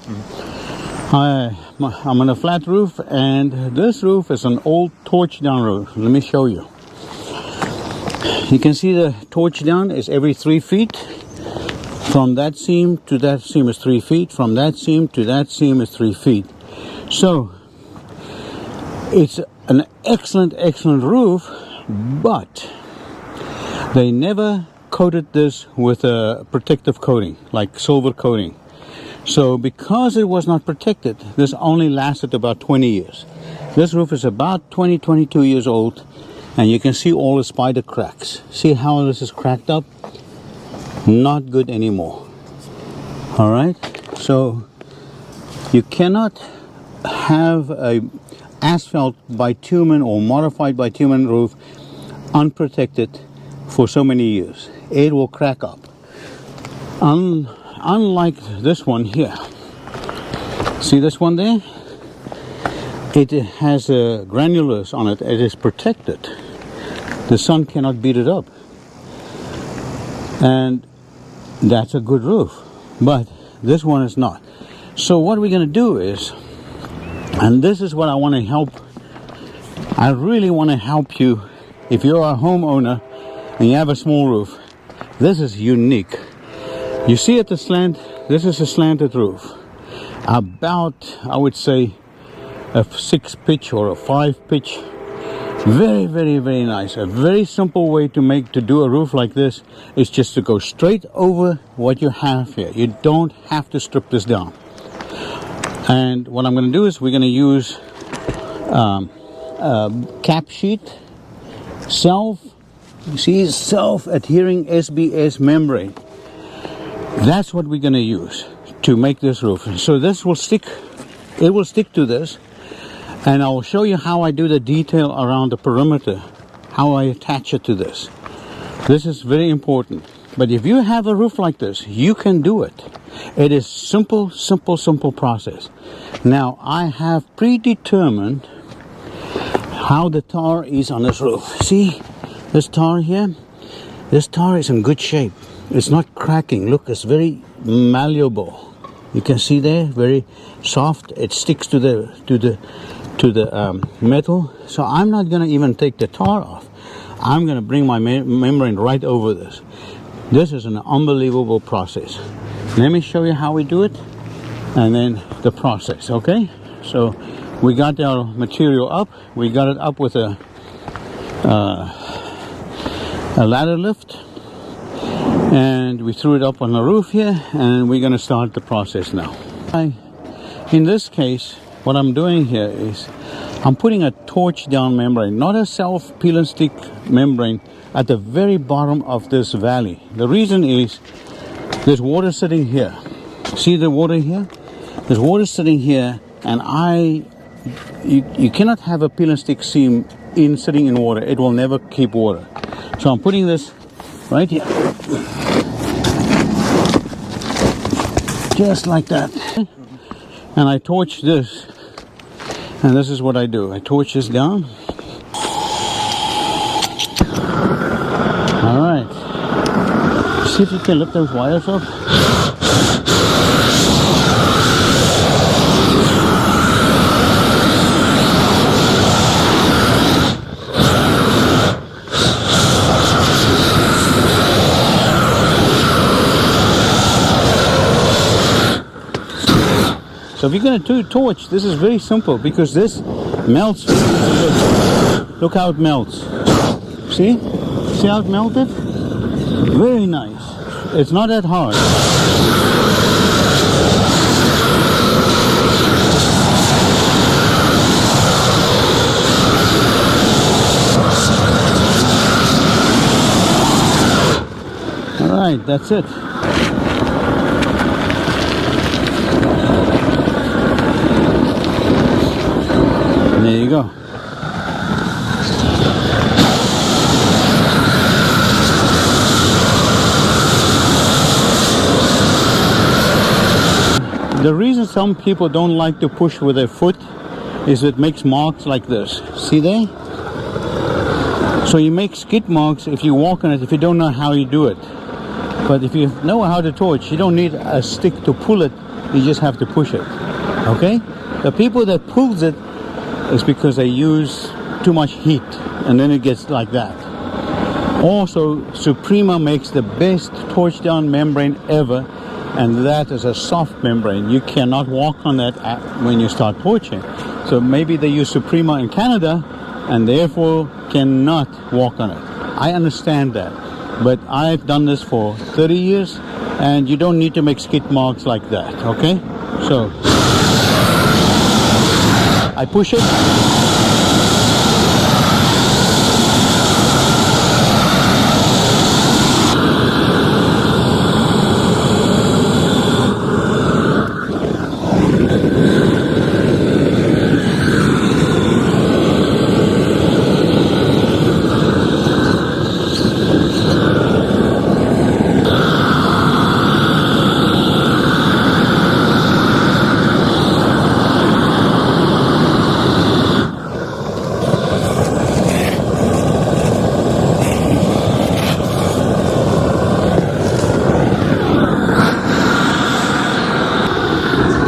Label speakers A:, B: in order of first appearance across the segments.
A: I'm on a flat roof, and this roof is an old torch down roof. Let me show you. You can see the torch down is every 3 feet. From that seam to that seam is 3 feet. From that seam to that seam is 3 feet. So it's an excellent roof, but they never coated this with a protective coating, like silver coating. So because it was not protected, this only lasted about 20 years. This roof is about 22 years old, and you can see all the spider cracks. See how this is cracked up? Not good anymore. All right, so you cannot have a asphalt bitumen or modified bitumen roof unprotected for so many years. It will crack up. Unlike this one here, see this one there? It has a granulars on it. It is protected. The sun cannot beat it up, and that's a good roof. But this one is not. So what we're going to do is, and this is what I want to help, I really want to help you. If you're a homeowner and you have a small roof, this is unique. You see at the slant, this is a slanted roof. About, I would say, a 6 pitch or a 5 pitch. Very nice. A very simple way to do a roof like this is just to go straight over what you have here. You don't have to strip this down. And what I'm going to do is we're going to use cap sheet, self-adhering SBS membrane. That's what we're going to use to make this roof. So this will stick, it will stick to this, and I'll show you how I do the detail around the perimeter, how I attach it to this. This is very important. But if you have a roof like this, you can do it. It is simple process. Now I have predetermined how the tar is on this roof. See this tar here? This tar is in good shape. It's not cracking. Look, it's very malleable. You can see there, very soft. It sticks to the metal. So I'm not going to even take the tar off. I'm going to bring my membrane right over this. This is an unbelievable process. Let me show you how we do it, and then the process. Okay? So we got our material up. We got it up with a ladder lift, and we threw it up on the roof here, and we're going to start the process now. In this case, what I'm doing here is I'm putting a torch down membrane, not a self peel and stick membrane, at the very bottom of this valley. The reason is there's water sitting here. See the water here? There's water sitting here, and you cannot have a peel and stick seam sitting in water. It will never keep water. So I'm putting this right here, just like that, and I torch this, and this is what I do. I torch this down. All right, see if you can lift those wires up. So if you're going to do torch, this is very simple, because this melts. Look how it melts. See? See how it melted? Very nice. It's not that hard. All right, that's it. There you go. The reason some people don't like to push with their foot is it makes marks like this. See there? So you make skid marks if you walk on it, if you don't know how you do it. But if you know how to torch, you don't need a stick to pull it You just have to push it. Okay? The people that pulls it is because they use too much heat, and then it gets like that. Also, Suprema makes the best torch down membrane ever, and that is a soft membrane. You cannot walk on that when you start torching. So maybe they use Suprema in Canada and therefore cannot walk on it. I understand that, but I've done this for 30 years, and you don't need to make skid marks like that. Okay? So I push it.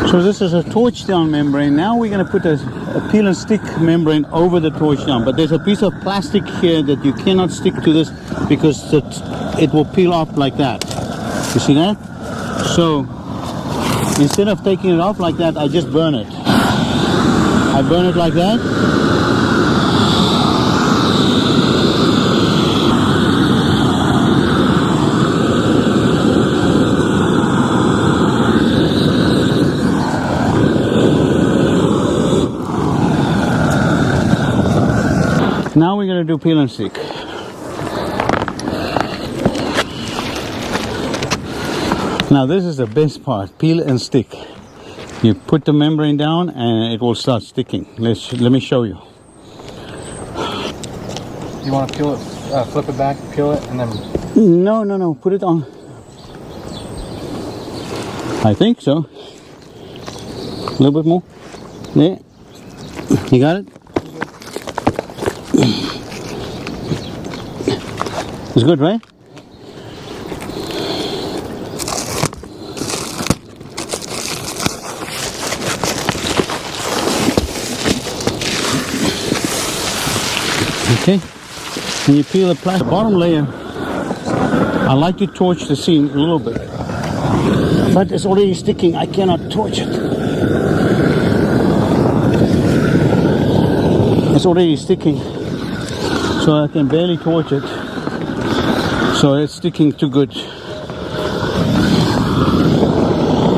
A: So this is a torch down membrane. Now we're going to put a peel and stick membrane over the torch down. But there's a piece of plastic here that you cannot stick to this because it will peel off like that. You see that? So instead of taking it off like that, I just burn it. I burn it like that. Now we're going to do peel and stick. Now this is the best part, peel and stick. You put the membrane down and it will start sticking. Let me show you.
B: You want to peel it, flip it back, peel it, and then...
A: No, put it on. I think so. A little bit more. There. You got it? It's good, right? Okay, and you peel the plastic. The bottom layer, I like to torch the seam a little bit, but it's already sticking. I cannot torch it. It's already sticking, so I can barely torch it. So it's sticking too good.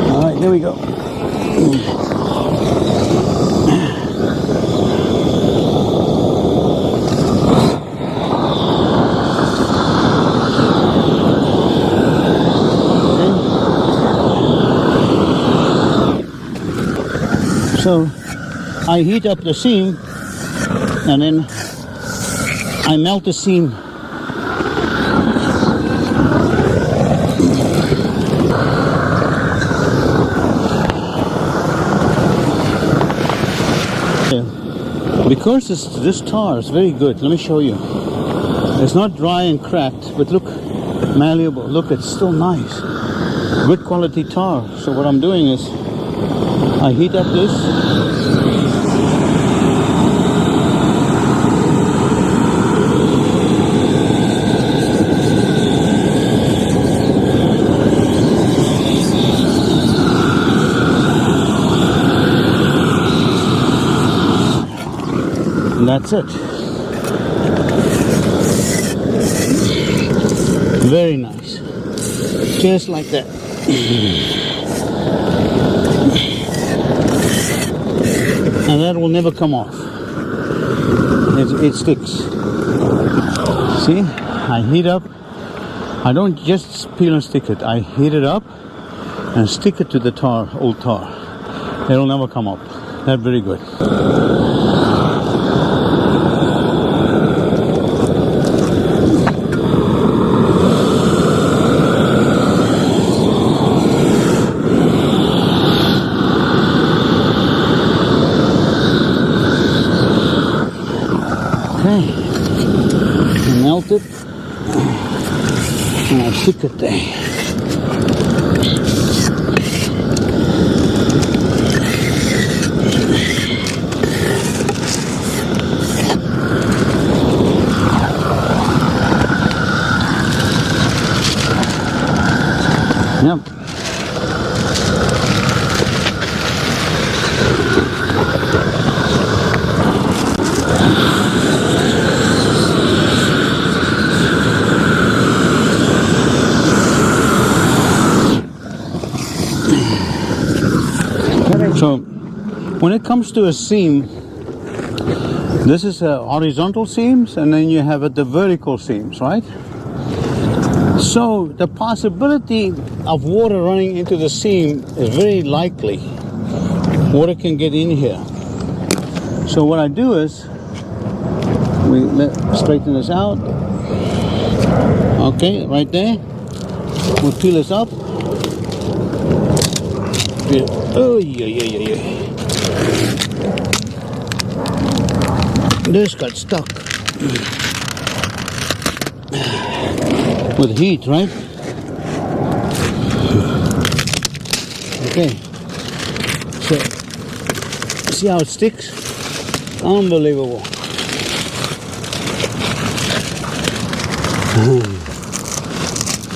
A: All right, here we go. So I heat up the seam and then I melt the seam. Because this tar is very good, let me show you. It's not dry and cracked, but look, malleable. Look, it's still nice. Good quality tar. So what I'm doing is I heat up this. And that's it. Very nice. Just like that. And that will never come off. It sticks. See? I heat up. I don't just peel and stick it. I heat it up and stick it to the tar, old tar. It'll never come up. That's very good. Okay, melt it and I'll stick it there. So when it comes to a seam, this is a horizontal seams, and then you have the vertical seams, right? So the possibility of water running into the seam is very likely. Water can get in here. So what I do is we straighten this out. Okay, right there. We'll peel this up. Oh yeah. This got stuck with heat, right? Okay. So see how it sticks? Unbelievable.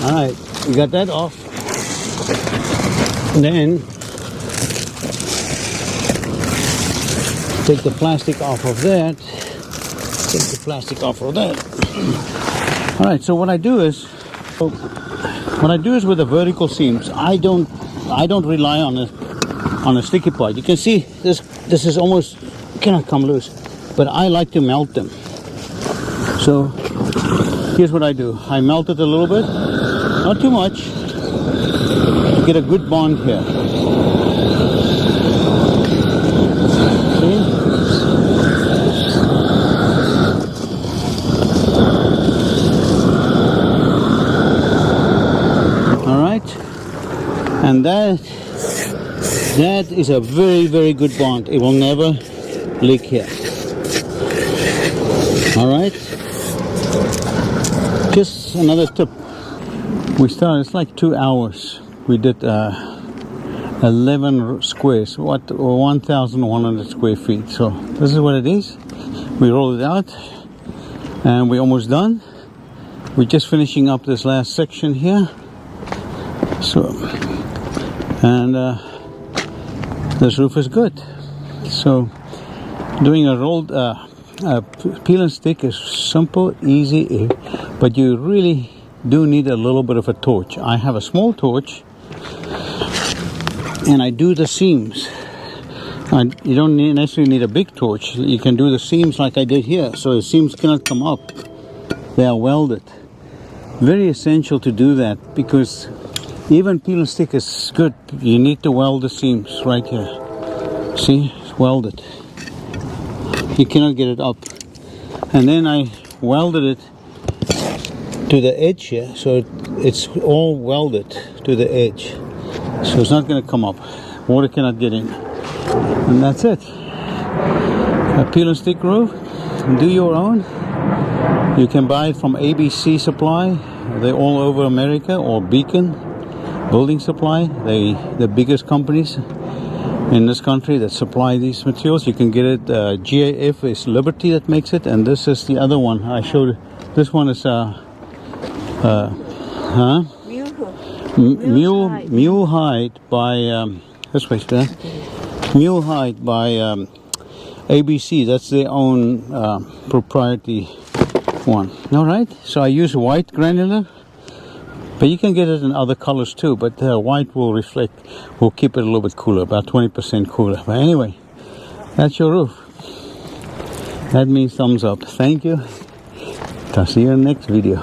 A: All right, we got that off. Then take the plastic off of that. Take the plastic off of that. All right. So what I do is with the vertical seams, I don't rely on a sticky part. You can see this is almost cannot come loose, but I like to melt them. So here's what I do. I melt it a little bit, not too much, to get a good bond here. See? All right, and that is a very, very good bond. It will never leak here. All right. Just another tip. We started, it's like 2 hours. We did 11 squares, 1,100 square feet. So this is what it is. We roll it out and we're almost done. We're just finishing up this last section here. So, and this roof is good. So doing a rolled peel and stick is simple, easy, but you really do need a little bit of a torch. I have a small torch and I do the seams. You don't necessarily need a big torch. You can do the seams like I did here, so the seams cannot come up. They are welded. Very essential to do that, because even peel and stick is good. You need to weld the seams right here. See, it's welded. You cannot get it up. And then I welded it to the edge here, so it's all welded to the edge. So it's not going to come up. Water cannot get in. And that's it. A peel and stick roof. Do your own. You can buy it from ABC Supply. They're all over America, or Beacon Building Supply. The biggest companies in this country that supply these materials. You can get it. GAF is Liberty that makes it, and this is the other one I showed. This one is Mule Hide by this way, Mule Hide by ABC. That's their own proprietary one. All right. So I use white granular, but you can get it in other colors too. But white will keep it a little bit cooler, about 20% cooler. But anyway, that's your roof. That means thumbs up. Thank you. I'll see you in the next video.